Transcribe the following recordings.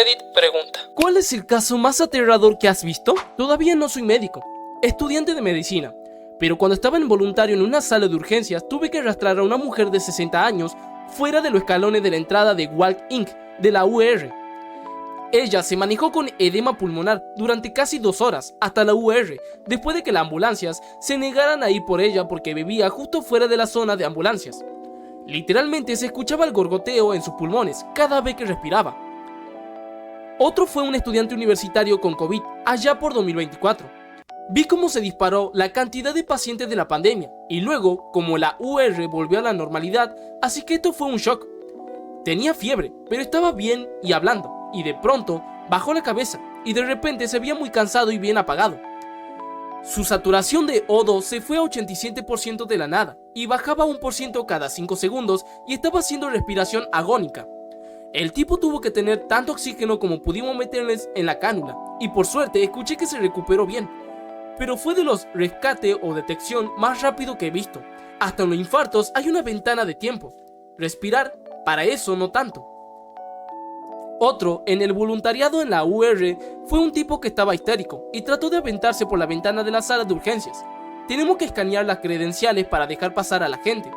Reddit pregunta: ¿cuál es el caso más aterrador que has visto? Todavía no soy médico, estudiante de medicina, pero cuando estaba en voluntario en una sala de urgencias tuve que arrastrar a una mujer de 60 años fuera de los escalones de la entrada de Walk Inc. de la UR. Ella se manejó con edema pulmonar durante casi 2 horas hasta la UR, después de que las ambulancias se negaran a ir por ella porque vivía justo fuera de la zona de ambulancias. Literalmente se escuchaba el gorgoteo en sus pulmones cada vez que respiraba. Otro fue un estudiante universitario con COVID allá por 2024. Vi cómo se disparó la cantidad de pacientes de la pandemia y luego como la UR volvió a la normalidad, así que esto fue un shock. Tenía fiebre, pero estaba bien y hablando, y de pronto bajó la cabeza y de repente se veía muy cansado y bien apagado. Su saturación de O2 se fue a 87% de la nada y bajaba 1% cada 5 segundos y estaba haciendo respiración agónica. El tipo tuvo que tener tanto oxígeno como pudimos meterles en la cánula y por suerte escuché que se recuperó bien. Pero fue de los rescate o detección más rápido que he visto. Hasta en los infartos hay una ventana de tiempo. Respirar, para eso no tanto. Otro, en el voluntariado en la UR, fue un tipo que estaba histérico y trató de aventarse por la ventana de la sala de urgencias. Tenemos que escanear las credenciales para dejar pasar a la gente.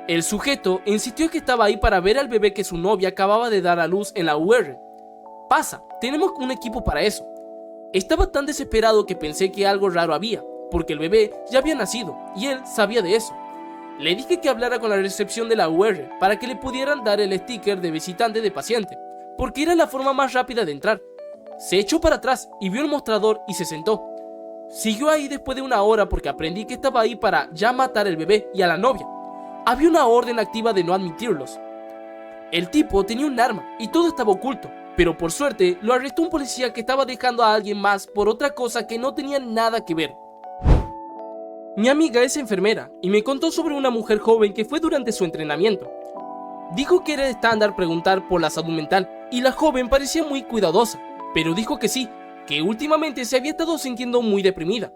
El sujeto insistió que estaba ahí para ver al bebé que su novia acababa de dar a luz en la UR. Pasa, tenemos un equipo para eso. Estaba tan desesperado que pensé que algo raro había, porque el bebé ya había nacido y él sabía de eso. Le dije que hablara con la recepción de la UR para que le pudieran dar el sticker de visitante de paciente, porque era la forma más rápida de entrar. Se echó para atrás y vio el mostrador y se sentó. Siguió ahí después de 1 hora porque aprendí que estaba ahí para ya matar al bebé y a la novia. Había una orden activa de no admitirlos. El tipo tenía un arma y todo estaba oculto, pero por suerte lo arrestó un policía que estaba dejando a alguien más por otra cosa que no tenía nada que ver. Mi amiga es enfermera y me contó sobre una mujer joven que fue durante su entrenamiento. Dijo que era estándar preguntar por la salud mental y la joven parecía muy cuidadosa, pero dijo que sí, que últimamente se había estado sintiendo muy deprimida.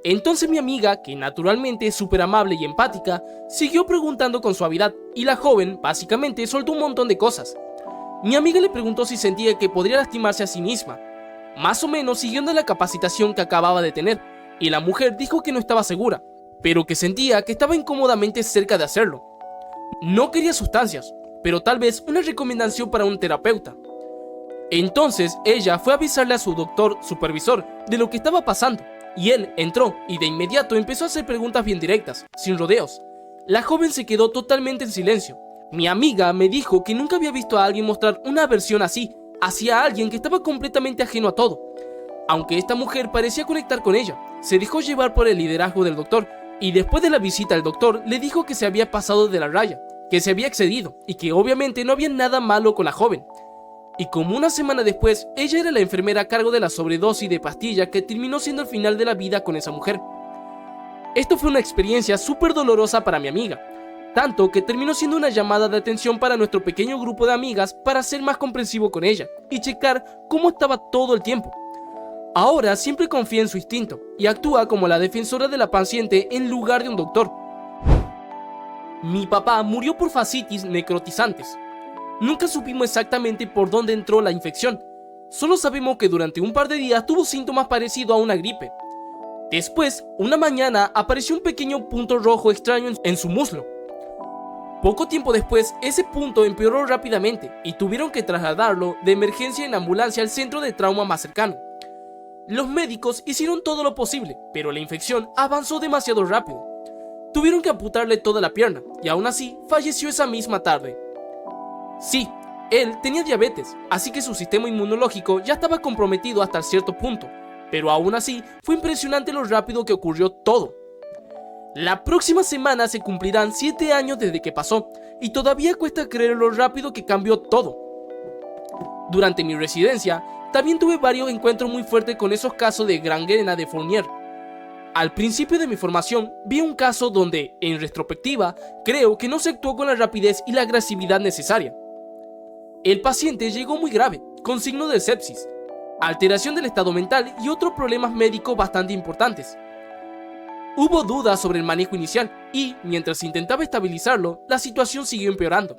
Entonces mi amiga, que naturalmente es súper amable y empática, siguió preguntando con suavidad y la joven básicamente soltó un montón de cosas. Mi amiga le preguntó si sentía que podría lastimarse a sí misma, más o menos siguiendo la capacitación que acababa de tener, y la mujer dijo que no estaba segura, pero que sentía que estaba incómodamente cerca de hacerlo. No quería sustancias, pero tal vez una recomendación para un terapeuta. Entonces ella fue a avisarle a su doctor supervisor de lo que estaba pasando, y él entró y de inmediato empezó a hacer preguntas bien directas, sin rodeos. La joven se quedó totalmente en silencio. Mi amiga me dijo que nunca había visto a alguien mostrar una aversión así hacia alguien que estaba completamente ajeno a todo. Aunque esta mujer parecía conectar con ella, se dejó llevar por el liderazgo del doctor, y después de la visita el doctor le dijo que se había pasado de la raya, que se había excedido y que obviamente no había nada malo con la joven. Y como 1 semana después, ella era la enfermera a cargo de la sobredosis de pastillas que terminó siendo el final de la vida con esa mujer. Esto fue una experiencia súper dolorosa para mi amiga, tanto que terminó siendo una llamada de atención para nuestro pequeño grupo de amigas para ser más comprensivo con ella y checar cómo estaba todo el tiempo. Ahora siempre confía en su instinto y actúa como la defensora de la paciente en lugar de un doctor. Mi papá murió por fascitis necrotizantes. Nunca supimos exactamente por dónde entró la infección. Solo sabemos que durante un par de días tuvo síntomas parecidos a una gripe. Después, una mañana, apareció un pequeño punto rojo extraño en su muslo. Poco tiempo después, ese punto empeoró rápidamente y tuvieron que trasladarlo de emergencia en ambulancia al centro de trauma más cercano. Los médicos hicieron todo lo posible, pero la infección avanzó demasiado rápido. Tuvieron que amputarle toda la pierna y aún así falleció esa misma tarde. Sí, él tenía diabetes, así que su sistema inmunológico ya estaba comprometido hasta cierto punto, pero aún así fue impresionante lo rápido que ocurrió todo. La próxima semana se cumplirán 7 años desde que pasó y todavía cuesta creer lo rápido que cambió todo. Durante mi residencia, también tuve varios encuentros muy fuertes con esos casos de gangrena de Fournier. Al principio de mi formación, vi un caso donde, en retrospectiva, creo que no se actuó con la rapidez y la agresividad necesaria. El paciente llegó muy grave, con signos de sepsis, alteración del estado mental y otros problemas médicos bastante importantes. Hubo dudas sobre el manejo inicial y, mientras intentaba estabilizarlo, la situación siguió empeorando.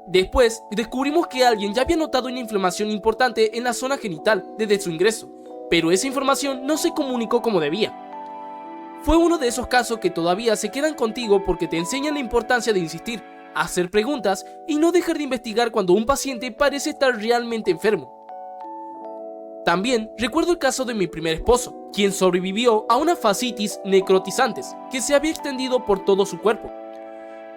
Después, descubrimos que alguien ya había notado una inflamación importante en la zona genital desde su ingreso, pero esa información no se comunicó como debía. Fue uno de esos casos que todavía se quedan contigo porque te enseñan la importancia de insistir, hacer preguntas y no dejar de investigar cuando un paciente parece estar realmente enfermo. También recuerdo el caso de mi primer esposo, quien sobrevivió a una fascitis necrotizantes que se había extendido por todo su cuerpo.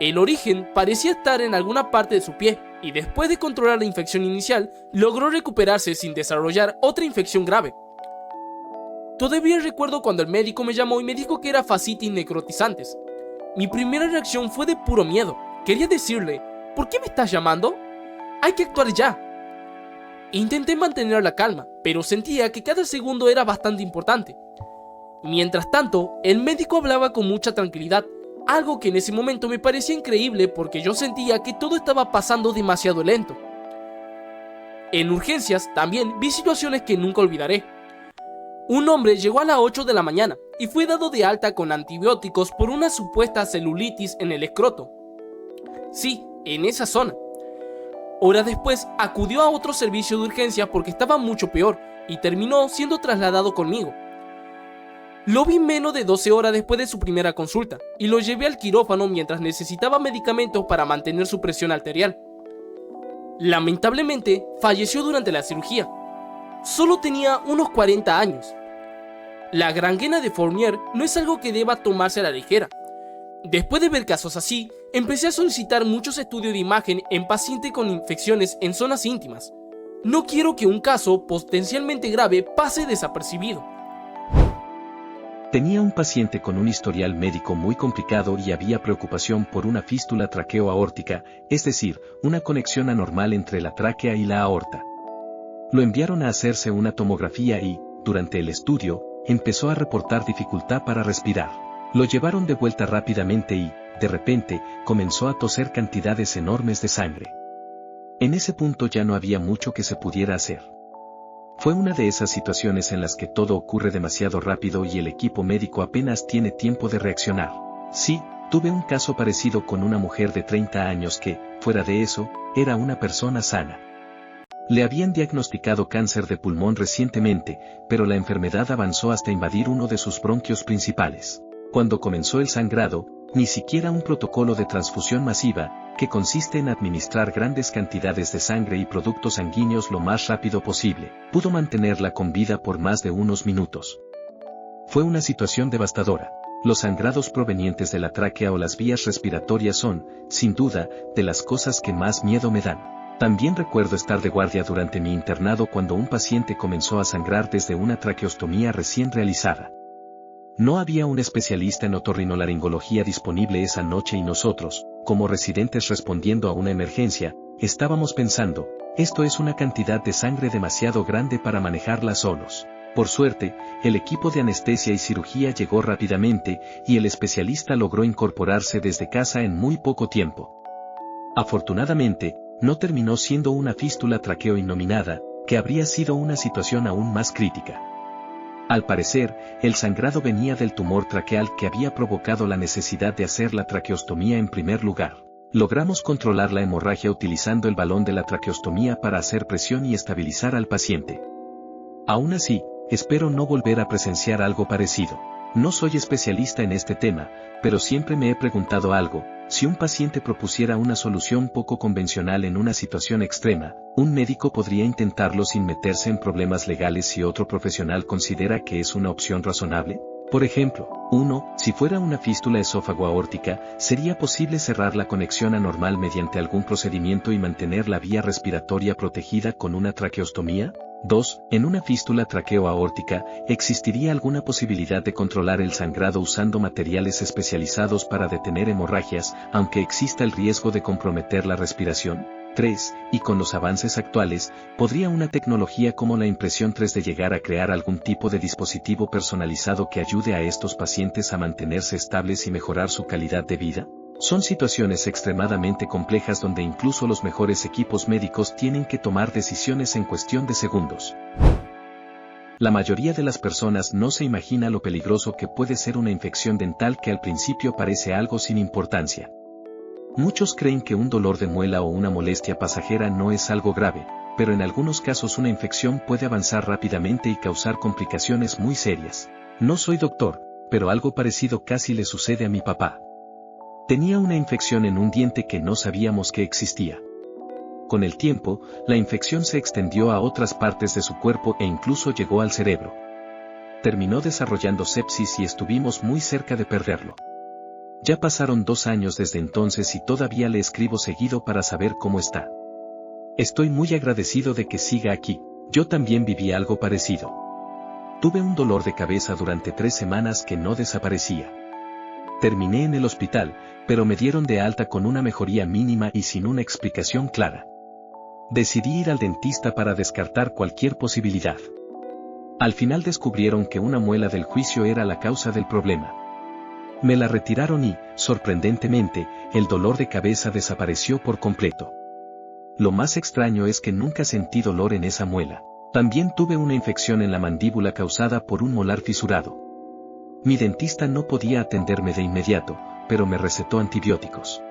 El origen parecía estar en alguna parte de su pie y después de controlar la infección inicial, logró recuperarse sin desarrollar otra infección grave. Todavía recuerdo cuando el médico me llamó y me dijo que era fascitis necrotizantes. Mi primera reacción fue de puro miedo. Quería decirle, ¿por qué me estás llamando? Hay que actuar ya. Intenté mantener la calma, pero sentía que cada segundo era bastante importante. Mientras tanto, el médico hablaba con mucha tranquilidad, algo que en ese momento me parecía increíble porque yo sentía que todo estaba pasando demasiado lento. En urgencias también vi situaciones que nunca olvidaré. Un hombre llegó a las 8 de la mañana y fue dado de alta con antibióticos por una supuesta celulitis en el escroto. Sí, en esa zona. Horas después acudió a otro servicio de urgencia porque estaba mucho peor y terminó siendo trasladado conmigo. Lo vi menos de 12 horas después de su primera consulta y lo llevé al quirófano mientras necesitaba medicamentos para mantener su presión arterial. Lamentablemente, falleció durante la cirugía. Solo tenía unos 40 años. La gangrena de Fournier no es algo que deba tomarse a la ligera. Después de ver casos así, empecé a solicitar muchos estudios de imagen en pacientes con infecciones en zonas íntimas. No quiero que un caso potencialmente grave pase desapercibido. Tenía un paciente con un historial médico muy complicado y había preocupación por una fístula traqueo-aórtica, es decir, una conexión anormal entre la tráquea y la aorta. Lo enviaron a hacerse una tomografía y, durante el estudio, empezó a reportar dificultad para respirar. Lo llevaron de vuelta rápidamente y, de repente, comenzó a toser cantidades enormes de sangre. En ese punto ya no había mucho que se pudiera hacer. Fue una de esas situaciones en las que todo ocurre demasiado rápido y el equipo médico apenas tiene tiempo de reaccionar. Sí, tuve un caso parecido con una mujer de 30 años que, fuera de eso, era una persona sana. Le habían diagnosticado cáncer de pulmón recientemente, pero la enfermedad avanzó hasta invadir uno de sus bronquios principales. Cuando comenzó el sangrado, ni siquiera un protocolo de transfusión masiva, que consiste en administrar grandes cantidades de sangre y productos sanguíneos lo más rápido posible, pudo mantenerla con vida por más de unos minutos. Fue una situación devastadora. Los sangrados provenientes de la tráquea o las vías respiratorias son, sin duda, de las cosas que más miedo me dan. También recuerdo estar de guardia durante mi internado cuando un paciente comenzó a sangrar desde una traqueostomía recién realizada. No había un especialista en otorrinolaringología disponible esa noche y nosotros, como residentes respondiendo a una emergencia, estábamos pensando, esto es una cantidad de sangre demasiado grande para manejarla solos. Por suerte, el equipo de anestesia y cirugía llegó rápidamente y el especialista logró incorporarse desde casa en muy poco tiempo. Afortunadamente, no terminó siendo una fístula traqueo-innominada, que habría sido una situación aún más crítica. Al parecer, el sangrado venía del tumor traqueal que había provocado la necesidad de hacer la traqueostomía en primer lugar. Logramos controlar la hemorragia utilizando el balón de la traqueostomía para hacer presión y estabilizar al paciente. Aún así, espero no volver a presenciar algo parecido. No soy especialista en este tema, pero siempre me he preguntado algo. Si un paciente propusiera una solución poco convencional en una situación extrema, ¿un médico podría intentarlo sin meterse en problemas legales si otro profesional considera que es una opción razonable? Por ejemplo, 1. Si fuera una fístula esófago-aórtica, ¿sería posible cerrar la conexión anormal mediante algún procedimiento y mantener la vía respiratoria protegida con una traqueostomía? 2. En una fístula traqueo-aórtica, ¿existiría alguna posibilidad de controlar el sangrado usando materiales especializados para detener hemorragias, aunque exista el riesgo de comprometer la respiración? 3. Y con los avances actuales, ¿podría una tecnología como la impresión 3D llegar a crear algún tipo de dispositivo personalizado que ayude a estos pacientes a mantenerse estables y mejorar su calidad de vida? Son situaciones extremadamente complejas donde incluso los mejores equipos médicos tienen que tomar decisiones en cuestión de segundos. La mayoría de las personas no se imagina lo peligroso que puede ser una infección dental que al principio parece algo sin importancia. Muchos creen que un dolor de muela o una molestia pasajera no es algo grave, pero en algunos casos una infección puede avanzar rápidamente y causar complicaciones muy serias. No soy doctor, pero algo parecido casi le sucede a mi papá. Tenía una infección en un diente que no sabíamos que existía. Con el tiempo, la infección se extendió a otras partes de su cuerpo e incluso llegó al cerebro. Terminó desarrollando sepsis y estuvimos muy cerca de perderlo. Ya pasaron 2 años desde entonces y todavía le escribo seguido para saber cómo está. Estoy muy agradecido de que siga aquí. Yo también viví algo parecido. Tuve un dolor de cabeza durante 3 semanas que no desaparecía. Terminé en el hospital, pero me dieron de alta con una mejoría mínima y sin una explicación clara. Decidí ir al dentista para descartar cualquier posibilidad. Al final descubrieron que una muela del juicio era la causa del problema. Me la retiraron y, sorprendentemente, el dolor de cabeza desapareció por completo. Lo más extraño es que nunca sentí dolor en esa muela. También tuve una infección en la mandíbula causada por un molar fisurado. Mi dentista no podía atenderme de inmediato, pero me recetó antibióticos.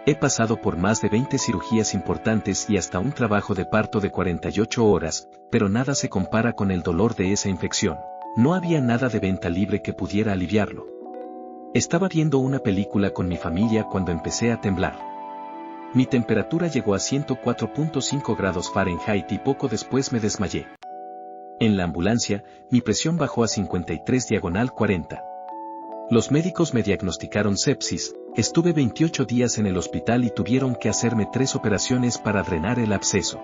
He pasado por más de 20 cirugías importantes y hasta un trabajo de parto de 48 horas, pero nada se compara con el dolor de esa infección. No había nada de venta libre que pudiera aliviarlo. Estaba viendo una película con mi familia cuando empecé a temblar. Mi temperatura llegó a 104.5 grados Fahrenheit y poco después me desmayé. En la ambulancia, mi presión bajó a 53/40. Los médicos me diagnosticaron sepsis, estuve 28 días en el hospital y tuvieron que hacerme 3 operaciones para drenar el absceso.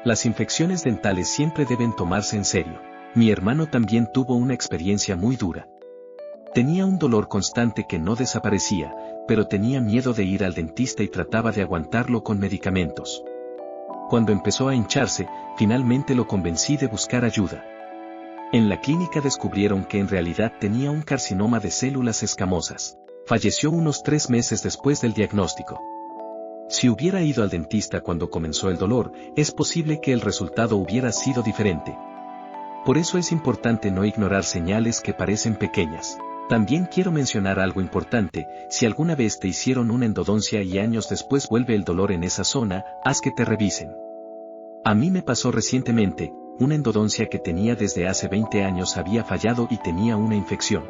Las infecciones dentales siempre deben tomarse en serio. Mi hermano también tuvo una experiencia muy dura. Tenía un dolor constante que no desaparecía, pero tenía miedo de ir al dentista y trataba de aguantarlo con medicamentos. Cuando empezó a hincharse, finalmente lo convencí de buscar ayuda. En la clínica descubrieron que en realidad tenía un carcinoma de células escamosas. Falleció unos 3 meses después del diagnóstico. Si hubiera ido al dentista cuando comenzó el dolor, es posible que el resultado hubiera sido diferente. Por eso es importante no ignorar señales que parecen pequeñas. También quiero mencionar algo importante: si alguna vez te hicieron una endodoncia y años después vuelve el dolor en esa zona, haz que te revisen. A mí me pasó recientemente, una endodoncia que tenía desde hace 20 años había fallado y tenía una infección.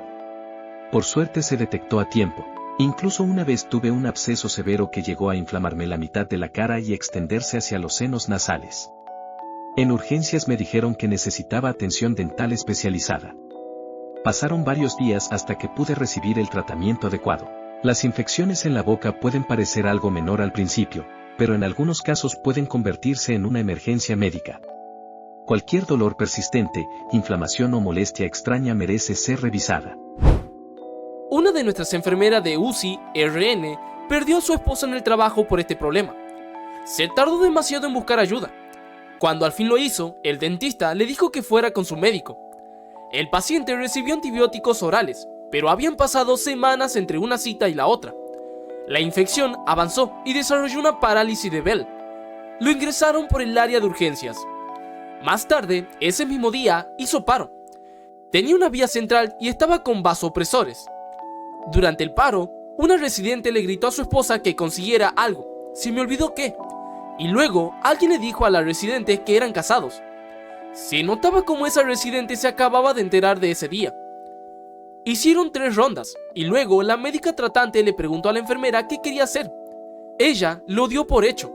Por suerte se detectó a tiempo. Incluso una vez tuve un absceso severo que llegó a inflamarme la mitad de la cara y extenderse hacia los senos nasales. En urgencias me dijeron que necesitaba atención dental especializada. Pasaron varios días hasta que pude recibir el tratamiento adecuado. Las infecciones en la boca pueden parecer algo menor al principio, pero en algunos casos pueden convertirse en una emergencia médica. Cualquier dolor persistente, inflamación o molestia extraña merece ser revisada. Una de nuestras enfermeras de UCI, RN, perdió a su esposa en el trabajo por este problema. Se tardó demasiado en buscar ayuda. Cuando al fin lo hizo, el dentista le dijo que fuera con su médico. El paciente recibió antibióticos orales, pero habían pasado semanas entre una cita y la otra. La infección avanzó y desarrolló una parálisis de Bell. Lo ingresaron por el área de urgencias. Más tarde, ese mismo día, hizo paro. Tenía una vía central y estaba con vasopresores. Durante el paro, una residente le gritó a su esposa que consiguiera algo. Se me olvidó qué. Y luego, alguien le dijo a la residente que eran casados. Se notaba como esa residente se acababa de enterar de ese día. Hicieron 3 rondas, y luego la médica tratante le preguntó a la enfermera qué quería hacer. Ella lo dio por hecho.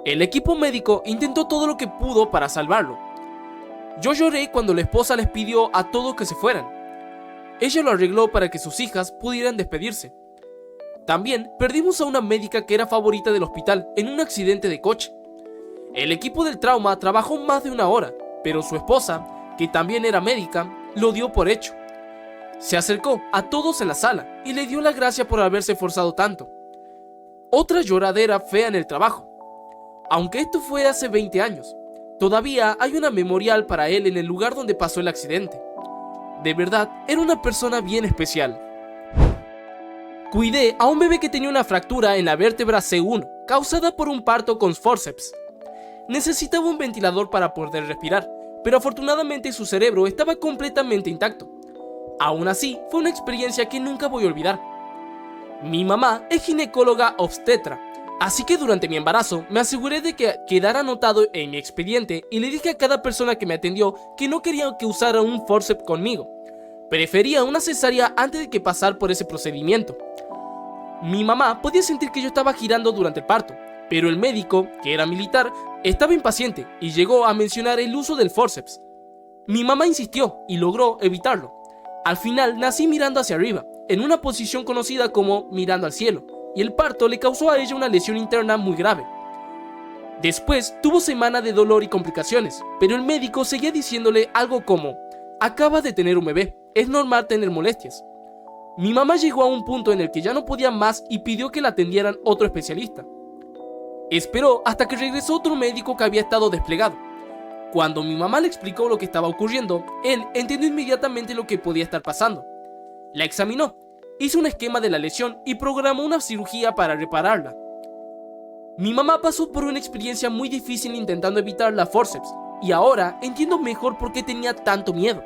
El equipo médico intentó todo lo que pudo para salvarlo. Yo lloré cuando la esposa les pidió a todos que se fueran. Ella lo arregló para que sus hijas pudieran despedirse. También perdimos a una médica que era favorita del hospital en un accidente de coche. El equipo del trauma trabajó más de 1 hora, pero su esposa, que también era médica, lo dio por hecho. Se acercó a todos en la sala y le dio la gracia por haberse esforzado tanto. Otra lloradera fea en el trabajo. Aunque esto fue hace 20 años, todavía hay una memorial para él en el lugar donde pasó el accidente. De verdad, era una persona bien especial. Cuidé a un bebé que tenía una fractura en la vértebra C1, causada por un parto con forceps. Necesitaba un ventilador para poder respirar, pero afortunadamente su cerebro estaba completamente intacto. Aún así, fue una experiencia que nunca voy a olvidar. Mi mamá es ginecóloga obstetra, así que durante mi embarazo me aseguré de que quedara anotado en mi expediente y le dije a cada persona que me atendió que no quería que usara un forceps conmigo. Prefería una cesárea antes de que pasar por ese procedimiento. Mi mamá podía sentir que yo estaba girando durante el parto, pero el médico, que era militar, estaba impaciente y llegó a mencionar el uso del forceps. Mi mamá insistió y logró evitarlo. Al final nací mirando hacia arriba, en una posición conocida como mirando al cielo, y el parto le causó a ella una lesión interna muy grave. Después tuvo semanas de dolor y complicaciones, pero el médico seguía diciéndole algo como: acaba de tener un bebé, es normal tener molestias. Mi mamá llegó a un punto en el que ya no podía más y pidió que la atendieran otro especialista. Esperó hasta que regresó otro médico que había estado desplegado. Cuando mi mamá le explicó lo que estaba ocurriendo, él entendió inmediatamente lo que podía estar pasando. La examinó, hizo un esquema de la lesión y programó una cirugía para repararla. Mi mamá pasó por una experiencia muy difícil intentando evitar la forceps, y ahora entiendo mejor por qué tenía tanto miedo.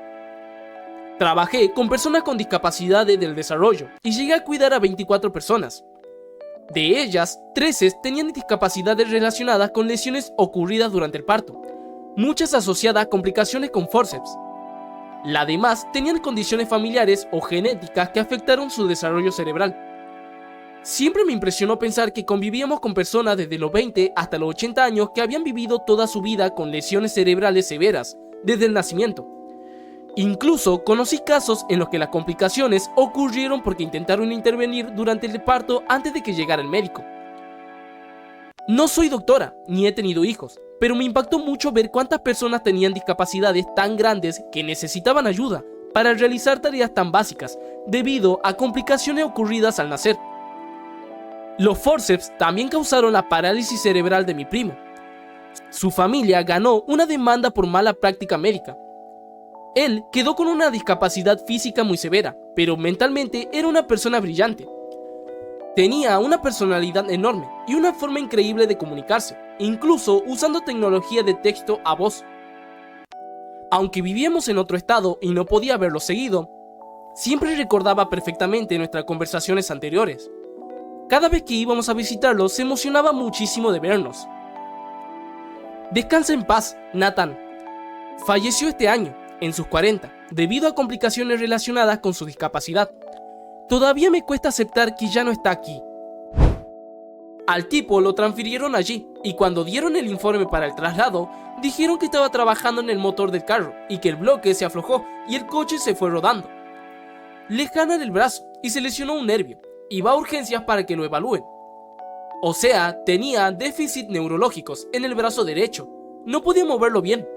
Trabajé con personas con discapacidades del desarrollo y llegué a cuidar a 24 personas. De ellas, 13 tenían discapacidades relacionadas con lesiones ocurridas durante el parto, muchas asociadas a complicaciones con forceps. Las demás tenían condiciones familiares o genéticas que afectaron su desarrollo cerebral. Siempre me impresionó pensar que convivíamos con personas desde los 20 hasta los 80 años que habían vivido toda su vida con lesiones cerebrales severas desde el nacimiento. Incluso conocí casos en los que las complicaciones ocurrieron porque intentaron intervenir durante el parto antes de que llegara el médico. No soy doctora, ni he tenido hijos, pero me impactó mucho ver cuántas personas tenían discapacidades tan grandes que necesitaban ayuda para realizar tareas tan básicas debido a complicaciones ocurridas al nacer. Los forceps también causaron la parálisis cerebral de mi primo. Su familia ganó una demanda por mala práctica médica. Él quedó con una discapacidad física muy severa, pero mentalmente era una persona brillante. Tenía una personalidad enorme y una forma increíble de comunicarse, incluso usando tecnología de texto a voz. Aunque vivíamos en otro estado y no podía verlo seguido, siempre recordaba perfectamente nuestras conversaciones anteriores. Cada vez que íbamos a visitarlo se emocionaba muchísimo de vernos. Descansa en paz, Nathan. Falleció este año, en sus 40, debido a complicaciones relacionadas con su discapacidad. Todavía me cuesta aceptar que ya no está aquí. Al tipo lo transfirieron allí, y cuando dieron el informe para el traslado, dijeron que estaba trabajando en el motor del carro, y que el bloque se aflojó y el coche se fue rodando. Le jalan el brazo y se lesionó un nervio, y va a urgencias para que lo evalúen. O sea, tenía déficit neurológicos en el brazo derecho, no podía moverlo bien.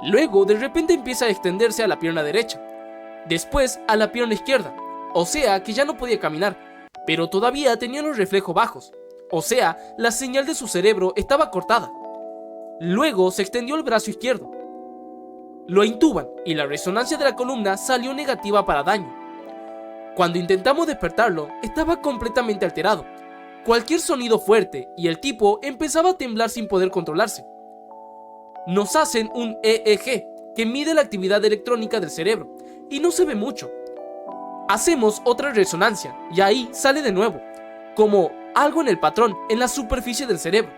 Luego, de repente empieza a extenderse a la pierna derecha, después a la pierna izquierda, o sea que ya no podía caminar, pero todavía tenía los reflejos bajos, o sea, la señal de su cerebro estaba cortada. Luego se extendió el brazo izquierdo. Lo intuban y la resonancia de la columna salió negativa para daño. Cuando intentamos despertarlo, estaba completamente alterado. Cualquier sonido fuerte y el tipo empezaba a temblar sin poder controlarse. Nos hacen un EEG, que mide la actividad electrónica del cerebro, y no se ve mucho. Hacemos otra resonancia, y ahí sale de nuevo, como algo en el patrón, en la superficie del cerebro.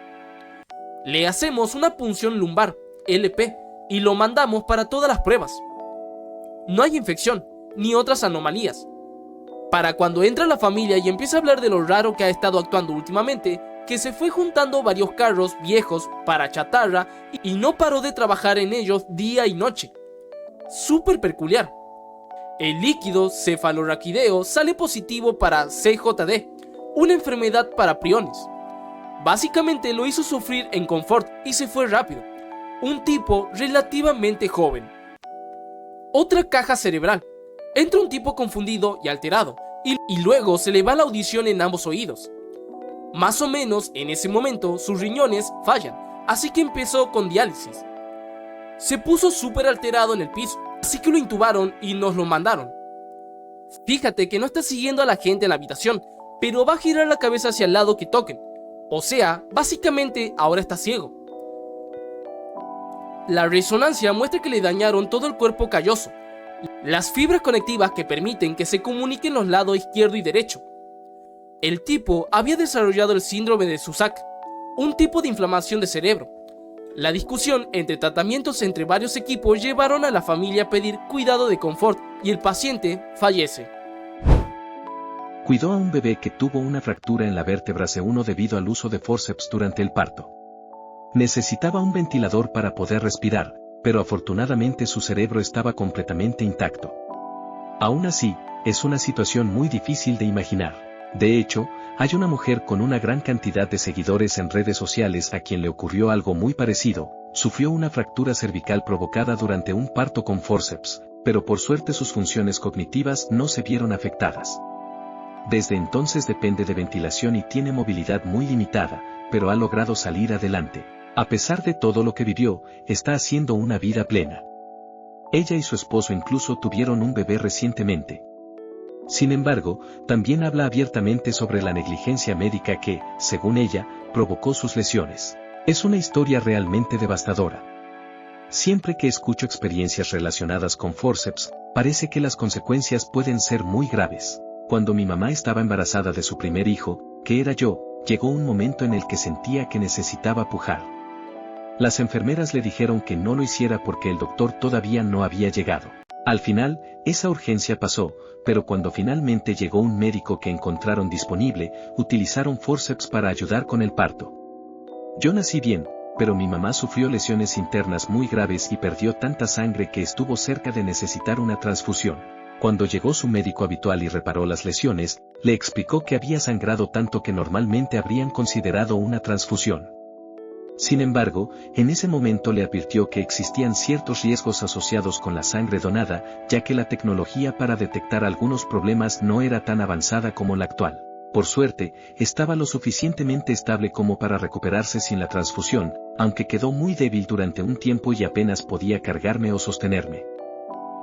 Le hacemos una punción lumbar, LP, y lo mandamos para todas las pruebas. No hay infección, ni otras anomalías. Para cuando entra la familia y empieza a hablar de lo raro que ha estado actuando últimamente, que se fue juntando varios carros viejos para chatarra y no paró de trabajar en ellos día y noche. Súper peculiar. El líquido cefalorraquídeo sale positivo para CJD, una enfermedad para priones. Básicamente lo hizo sufrir en confort y se fue rápido. Un tipo relativamente joven. Otra caja cerebral. Entra un tipo confundido y alterado, y luego se le va la audición en ambos oídos. Más o menos en ese momento sus riñones fallan, así que empezó con diálisis. Se puso súper alterado en el piso, así que lo intubaron y nos lo mandaron. Fíjate que no está siguiendo a la gente en la habitación, pero va a girar la cabeza hacia el lado que toquen. O sea, básicamente ahora está ciego. La resonancia muestra que le dañaron todo el cuerpo calloso, las fibras conectivas que permiten que se comuniquen los lados izquierdo y derecho. El tipo había desarrollado el síndrome de Susak, un tipo de inflamación de cerebro. La discusión entre tratamientos entre varios equipos llevaron a la familia a pedir cuidado de confort y el paciente fallece. Cuidó a un bebé que tuvo una fractura en la vértebra C1 debido al uso de forceps durante el parto. Necesitaba un ventilador para poder respirar, pero afortunadamente su cerebro estaba completamente intacto. Aún así, es una situación muy difícil de imaginar. De hecho, hay una mujer con una gran cantidad de seguidores en redes sociales a quien le ocurrió algo muy parecido. Sufrió una fractura cervical provocada durante un parto con forceps, pero por suerte sus funciones cognitivas no se vieron afectadas. Desde entonces depende de ventilación y tiene movilidad muy limitada, pero ha logrado salir adelante. A pesar de todo lo que vivió, está haciendo una vida plena. Ella y su esposo incluso tuvieron un bebé recientemente. Sin embargo, también habla abiertamente sobre la negligencia médica que, según ella, provocó sus lesiones. Es una historia realmente devastadora. Siempre que escucho experiencias relacionadas con forceps, parece que las consecuencias pueden ser muy graves. Cuando mi mamá estaba embarazada de su primer hijo, que era yo, llegó un momento en el que sentía que necesitaba pujar. Las enfermeras le dijeron que no lo hiciera porque el doctor todavía no había llegado. Al final, esa urgencia pasó, pero cuando finalmente llegó un médico que encontraron disponible, utilizaron forceps para ayudar con el parto. Yo nací bien, pero mi mamá sufrió lesiones internas muy graves y perdió tanta sangre que estuvo cerca de necesitar una transfusión. Cuando llegó su médico habitual y reparó las lesiones, le explicó que había sangrado tanto que normalmente habrían considerado una transfusión. Sin embargo, en ese momento le advirtió que existían ciertos riesgos asociados con la sangre donada, ya que la tecnología para detectar algunos problemas no era tan avanzada como la actual. Por suerte, estaba lo suficientemente estable como para recuperarse sin la transfusión, aunque quedó muy débil durante un tiempo y apenas podía cargarme o sostenerme.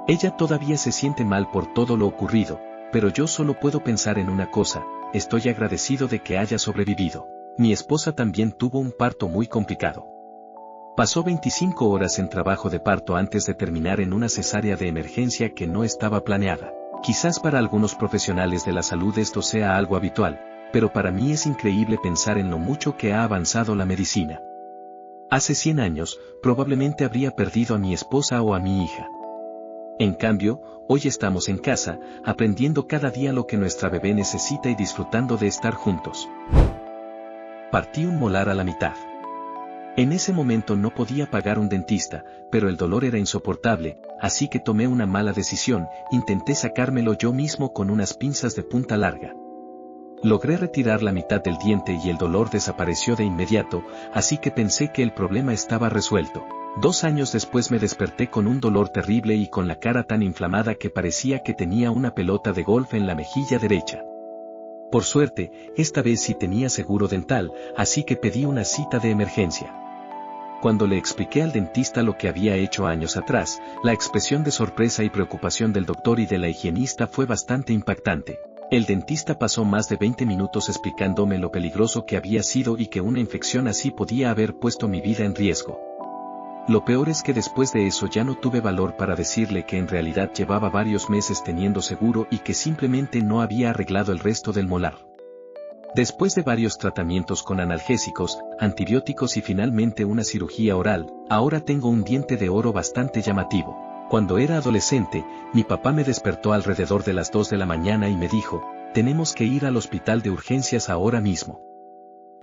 Ella todavía se siente mal por todo lo ocurrido, pero yo solo puedo pensar en una cosa: estoy agradecido de que haya sobrevivido. Mi esposa también tuvo un parto muy complicado. Pasó 25 horas en trabajo de parto antes de terminar en una cesárea de emergencia que no estaba planeada. Quizás para algunos profesionales de la salud esto sea algo habitual, pero para mí es increíble pensar en lo mucho que ha avanzado la medicina. Hace 100 años, probablemente habría perdido a mi esposa o a mi hija. En cambio, hoy estamos en casa, aprendiendo cada día lo que nuestra bebé necesita y disfrutando de estar juntos. Partí un molar a la mitad. En ese momento no podía pagar un dentista, pero el dolor era insoportable, así que tomé una mala decisión: intenté sacármelo yo mismo con unas pinzas de punta larga. Logré retirar la mitad del diente y el dolor desapareció de inmediato, así que pensé que el problema estaba resuelto. 2 años después me desperté con un dolor terrible y con la cara tan inflamada que parecía que tenía una pelota de golf en la mejilla derecha. Por suerte, esta vez sí tenía seguro dental, así que pedí una cita de emergencia. Cuando le expliqué al dentista lo que había hecho años atrás, la expresión de sorpresa y preocupación del doctor y de la higienista fue bastante impactante. El dentista pasó más de 20 minutos explicándome lo peligroso que había sido y que una infección así podía haber puesto mi vida en riesgo. Lo peor es que después de eso ya no tuve valor para decirle que en realidad llevaba varios meses teniendo seguro y que simplemente no había arreglado el resto del molar. Después de varios tratamientos con analgésicos, antibióticos y finalmente una cirugía oral, ahora tengo un diente de oro bastante llamativo. Cuando era adolescente, mi papá me despertó alrededor de las 2 de la mañana y me dijo: tenemos que ir al hospital de urgencias ahora mismo.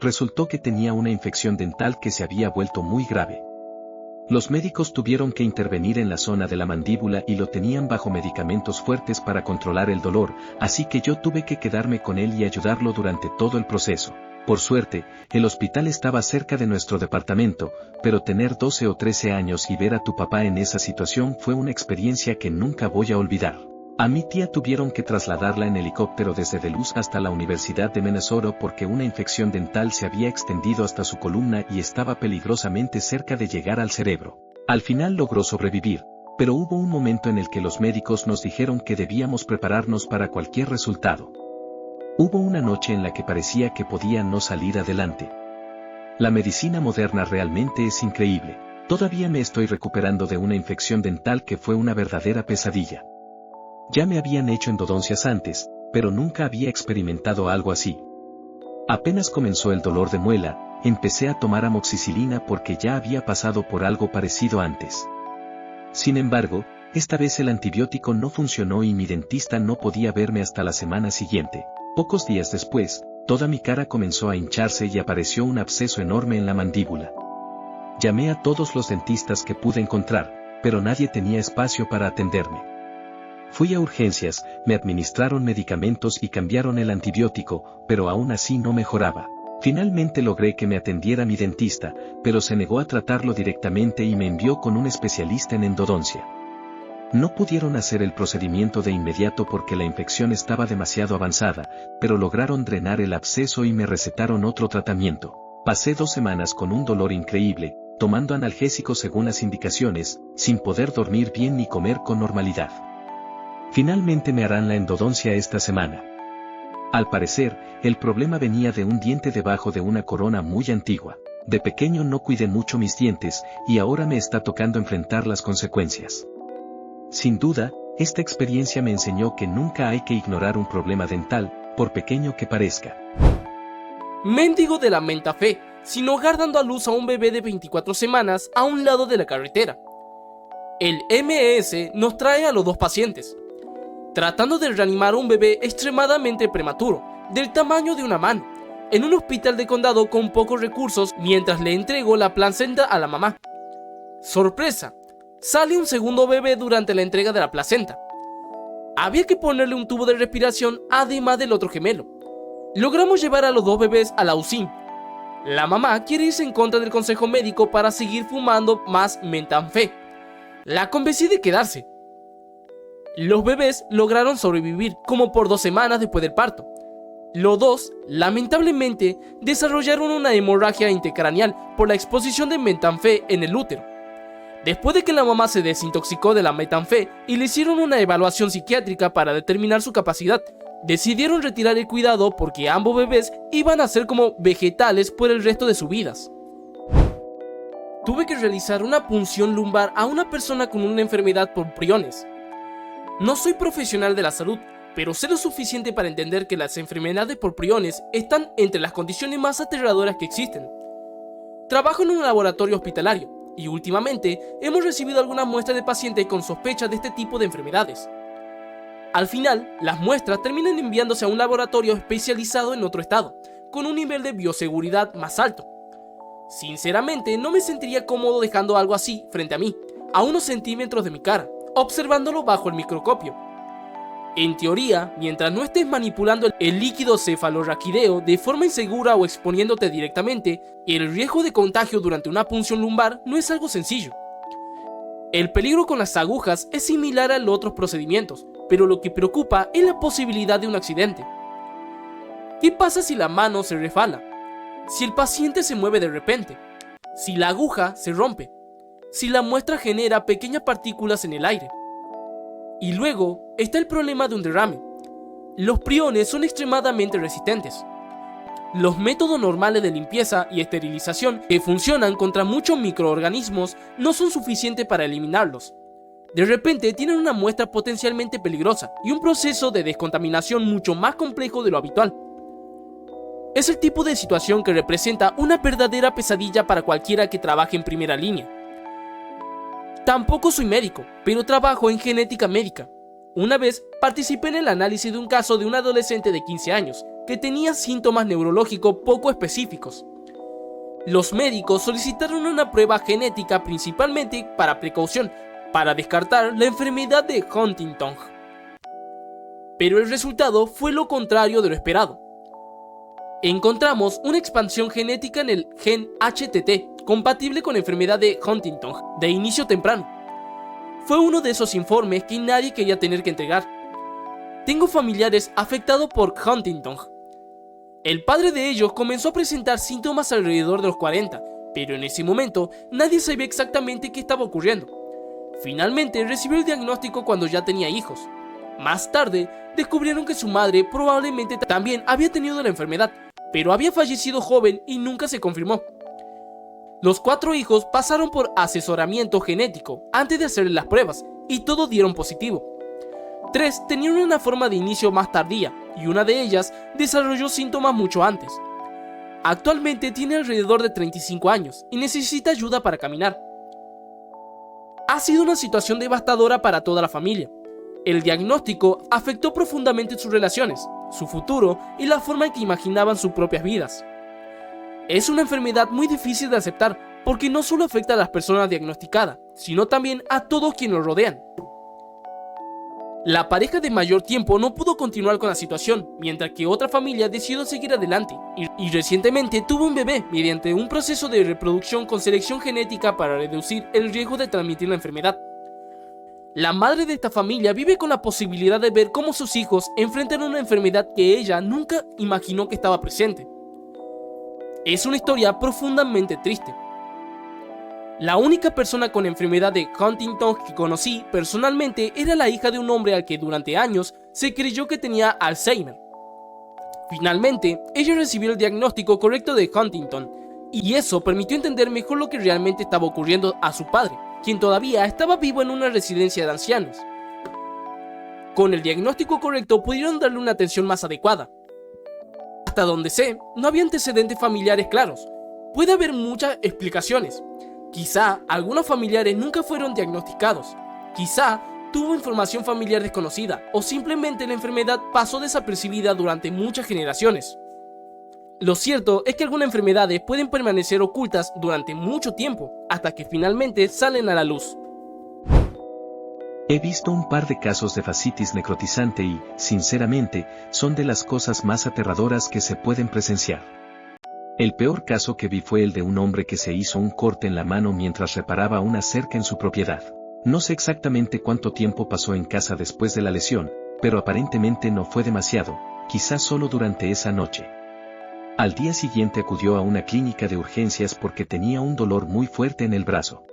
Resultó que tenía una infección dental que se había vuelto muy grave. Los médicos tuvieron que intervenir en la zona de la mandíbula y lo tenían bajo medicamentos fuertes para controlar el dolor, así que yo tuve que quedarme con él y ayudarlo durante todo el proceso. Por suerte, el hospital estaba cerca de nuestro departamento, pero tener 12 o 13 años y ver a tu papá en esa situación fue una experiencia que nunca voy a olvidar. A mi tía tuvieron que trasladarla en helicóptero desde Duluth hasta la Universidad de Minnesota porque una infección dental se había extendido hasta su columna y estaba peligrosamente cerca de llegar al cerebro. Al final logró sobrevivir, pero hubo un momento en el que los médicos nos dijeron que debíamos prepararnos para cualquier resultado. Hubo una noche en la que parecía que podía no salir adelante. La medicina moderna realmente es increíble. Todavía me estoy recuperando de una infección dental que fue una verdadera pesadilla. Ya me habían hecho endodoncias antes, pero nunca había experimentado algo así. Apenas comenzó el dolor de muela, empecé a tomar amoxicilina porque ya había pasado por algo parecido antes. Sin embargo, esta vez el antibiótico no funcionó y mi dentista no podía verme hasta la semana siguiente. Pocos días después, toda mi cara comenzó a hincharse y apareció un absceso enorme en la mandíbula. Llamé a todos los dentistas que pude encontrar, pero nadie tenía espacio para atenderme. Fui a urgencias, me administraron medicamentos y cambiaron el antibiótico, pero aún así no mejoraba. Finalmente logré que me atendiera mi dentista, pero se negó a tratarlo directamente y me envió con un especialista en endodoncia. No pudieron hacer el procedimiento de inmediato porque la infección estaba demasiado avanzada, pero lograron drenar el absceso y me recetaron otro tratamiento. Pasé 2 semanas con un dolor increíble, tomando analgésicos según las indicaciones, sin poder dormir bien ni comer con normalidad. Finalmente me harán la endodoncia esta semana. Al parecer, el problema venía de un diente debajo de una corona muy antigua. De pequeño no cuidé mucho mis dientes, y ahora me está tocando enfrentar las consecuencias. Sin duda, esta experiencia me enseñó que nunca hay que ignorar un problema dental, por pequeño que parezca. Mendigo de la Mentafé, sin hogar dando a luz a un bebé de 24 semanas a un lado de la carretera. El MS nos trae a los 2 pacientes, tratando de reanimar a un bebé extremadamente prematuro, del tamaño de una mano, en un hospital de condado con pocos recursos mientras le entregó la placenta a la mamá. ¡Sorpresa! Sale un segundo bebé durante la entrega de la placenta. Había que ponerle un tubo de respiración además del otro gemelo. Logramos llevar a los 2 bebés a la UCI. La mamá quiere irse en contra del consejo médico para seguir fumando más Mentanfé. La convencí de quedarse. Los bebés lograron sobrevivir como por 2 semanas después del parto. Los 2, lamentablemente, desarrollaron una hemorragia intracraneal por la exposición de Mentanfé en el útero. Después de que la mamá se desintoxicó de la Mentanfé y le hicieron una evaluación psiquiátrica para determinar su capacidad, decidieron retirar el cuidado porque ambos bebés iban a ser como vegetales por el resto de sus vidas. Tuve que realizar una punción lumbar a una persona con una enfermedad por priones. No soy profesional de la salud, pero sé lo suficiente para entender que las enfermedades por priones están entre las condiciones más aterradoras que existen. Trabajo en un laboratorio hospitalario y últimamente hemos recibido algunas muestras de pacientes con sospechas de este tipo de enfermedades. Al final, las muestras terminan enviándose a un laboratorio especializado en otro estado, con un nivel de bioseguridad más alto. Sinceramente, no me sentiría cómodo dejando algo así frente a mí, a unos centímetros de mi cara, observándolo bajo el microscopio. En teoría, mientras no estés manipulando el líquido cefalorraquídeo de forma insegura o exponiéndote directamente, el riesgo de contagio durante una punción lumbar no es algo sencillo. El peligro con las agujas es similar a los otros procedimientos, pero lo que preocupa es la posibilidad de un accidente. ¿Qué pasa si la mano se resbala? Si el paciente se mueve de repente, si la aguja se rompe, si la muestra genera pequeñas partículas en el aire. Y luego está el problema de un derrame. Los priones son extremadamente resistentes. Los métodos normales de limpieza y esterilización que funcionan contra muchos microorganismos no son suficientes para eliminarlos. De repente tienen una muestra potencialmente peligrosa y un proceso de descontaminación mucho más complejo de lo habitual. Es el tipo de situación que representa una verdadera pesadilla para cualquiera que trabaje en primera línea. Tampoco soy médico, pero trabajo en genética médica. Una vez participé en el análisis de un caso de un adolescente de 15 años que tenía síntomas neurológicos poco específicos. Los médicos solicitaron una prueba genética principalmente para precaución, para descartar la enfermedad de Huntington. Pero el resultado fue lo contrario de lo esperado. Encontramos una expansión genética en el gen HTT, compatible con la enfermedad de Huntington, de inicio temprano. Fue uno de esos informes que nadie quería tener que entregar. Tengo familiares afectados por Huntington. El padre de ellos comenzó a presentar síntomas alrededor de los 40, pero en ese momento nadie sabía exactamente qué estaba ocurriendo. Finalmente recibió el diagnóstico cuando ya tenía hijos. Más tarde, descubrieron que su madre probablemente también había tenido la enfermedad, pero había fallecido joven y nunca se confirmó. Los 4 hijos pasaron por asesoramiento genético antes de hacer las pruebas y todos dieron positivo. 3 tenían una forma de inicio más tardía y una de ellas desarrolló síntomas mucho antes. Actualmente tiene alrededor de 35 años y necesita ayuda para caminar. Ha sido una situación devastadora para toda la familia. El diagnóstico afectó profundamente sus relaciones, su futuro y la forma en que imaginaban sus propias vidas. Es una enfermedad muy difícil de aceptar porque no solo afecta a las personas diagnosticadas, sino también a todos quienes lo rodean. La pareja de mayor tiempo no pudo continuar con la situación, mientras que otra familia decidió seguir adelante y recientemente tuvo un bebé mediante un proceso de reproducción con selección genética para reducir el riesgo de transmitir la enfermedad. La madre de esta familia vive con la posibilidad de ver cómo sus hijos enfrentan una enfermedad que ella nunca imaginó que estaba presente. Es una historia profundamente triste. La única persona con enfermedad de Huntington que conocí personalmente era la hija de un hombre al que durante años se creyó que tenía Alzheimer. Finalmente, ella recibió el diagnóstico correcto de Huntington, y eso permitió entender mejor lo que realmente estaba ocurriendo a su padre, quien todavía estaba vivo en una residencia de ancianos. Con el diagnóstico correcto pudieron darle una atención más adecuada. Hasta donde sé, no había antecedentes familiares claros. Puede haber muchas explicaciones. Quizá algunos familiares nunca fueron diagnosticados, quizá tuvo información familiar desconocida o simplemente la enfermedad pasó desapercibida durante muchas generaciones. Lo cierto es que algunas enfermedades pueden permanecer ocultas durante mucho tiempo, hasta que finalmente salen a la luz. He visto un par de casos de fascitis necrotizante y, sinceramente, son de las cosas más aterradoras que se pueden presenciar. El peor caso que vi fue el de un hombre que se hizo un corte en la mano mientras reparaba una cerca en su propiedad. No sé exactamente cuánto tiempo pasó en casa después de la lesión, pero aparentemente no fue demasiado, quizás solo durante esa noche. Al día siguiente acudió a una clínica de urgencias porque tenía un dolor muy fuerte en el brazo.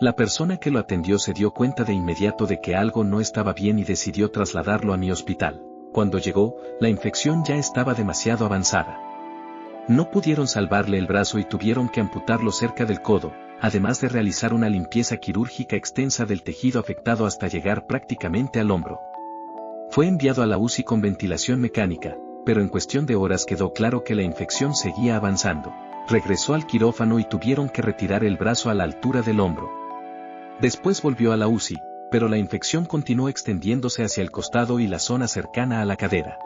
La persona que lo atendió se dio cuenta de inmediato de que algo no estaba bien y decidió trasladarlo a mi hospital. Cuando llegó, la infección ya estaba demasiado avanzada. No pudieron salvarle el brazo y tuvieron que amputarlo cerca del codo, además de realizar una limpieza quirúrgica extensa del tejido afectado hasta llegar prácticamente al hombro. Fue enviado a la UCI con ventilación mecánica, pero en cuestión de horas quedó claro que la infección seguía avanzando. Regresó al quirófano y tuvieron que retirar el brazo a la altura del hombro. Después volvió a la UCI, pero la infección continuó extendiéndose hacia el costado y la zona cercana a la cadera.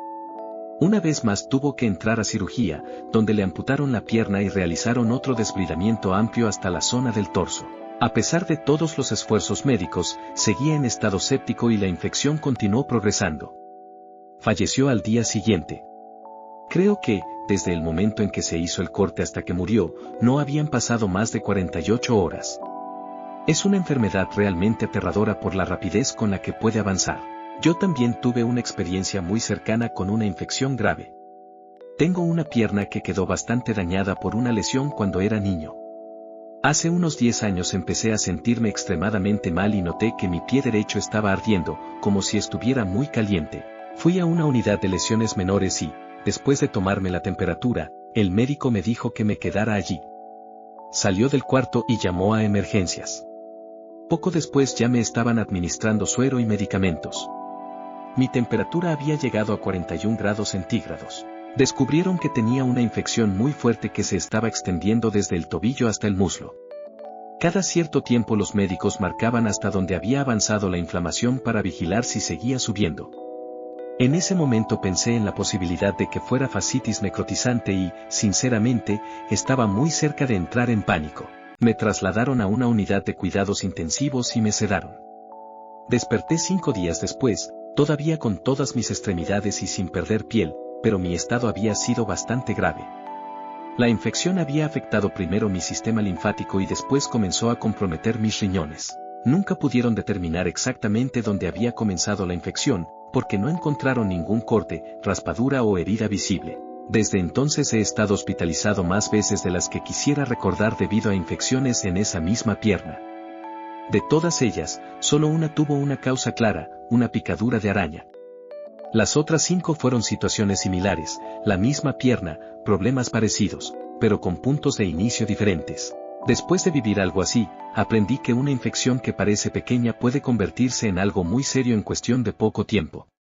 Una vez más tuvo que entrar a cirugía, donde le amputaron la pierna y realizaron otro desbridamiento amplio hasta la zona del torso. A pesar de todos los esfuerzos médicos, seguía en estado séptico y la infección continuó progresando. Falleció al día siguiente. Creo que, desde el momento en que se hizo el corte hasta que murió, no habían pasado más de 48 horas. Es una enfermedad realmente aterradora por la rapidez con la que puede avanzar. Yo también tuve una experiencia muy cercana con una infección grave. Tengo una pierna que quedó bastante dañada por una lesión cuando era niño. Hace unos 10 años empecé a sentirme extremadamente mal y noté que mi pie derecho estaba ardiendo, como si estuviera muy caliente. Fui a una unidad de lesiones menores y, después de tomarme la temperatura, el médico me dijo que me quedara allí. Salió del cuarto y llamó a emergencias. Poco después ya me estaban administrando suero y medicamentos. Mi temperatura había llegado a 41 grados centígrados. Descubrieron que tenía una infección muy fuerte que se estaba extendiendo desde el tobillo hasta el muslo. Cada cierto tiempo los médicos marcaban hasta donde había avanzado la inflamación para vigilar si seguía subiendo. En ese momento pensé en la posibilidad de que fuera fascitis necrotizante y, sinceramente, estaba muy cerca de entrar en pánico. Me trasladaron a una unidad de cuidados intensivos y me sedaron. Desperté 5 días después, todavía con todas mis extremidades y sin perder piel, pero mi estado había sido bastante grave. La infección había afectado primero mi sistema linfático y después comenzó a comprometer mis riñones. Nunca pudieron determinar exactamente dónde había comenzado la infección, porque no encontraron ningún corte, raspadura o herida visible. Desde entonces he estado hospitalizado más veces de las que quisiera recordar debido a infecciones en esa misma pierna. De todas ellas, solo una tuvo una causa clara, una picadura de araña. Las otras 5 fueron situaciones similares, la misma pierna, problemas parecidos, pero con puntos de inicio diferentes. Después de vivir algo así, aprendí que una infección que parece pequeña puede convertirse en algo muy serio en cuestión de poco tiempo.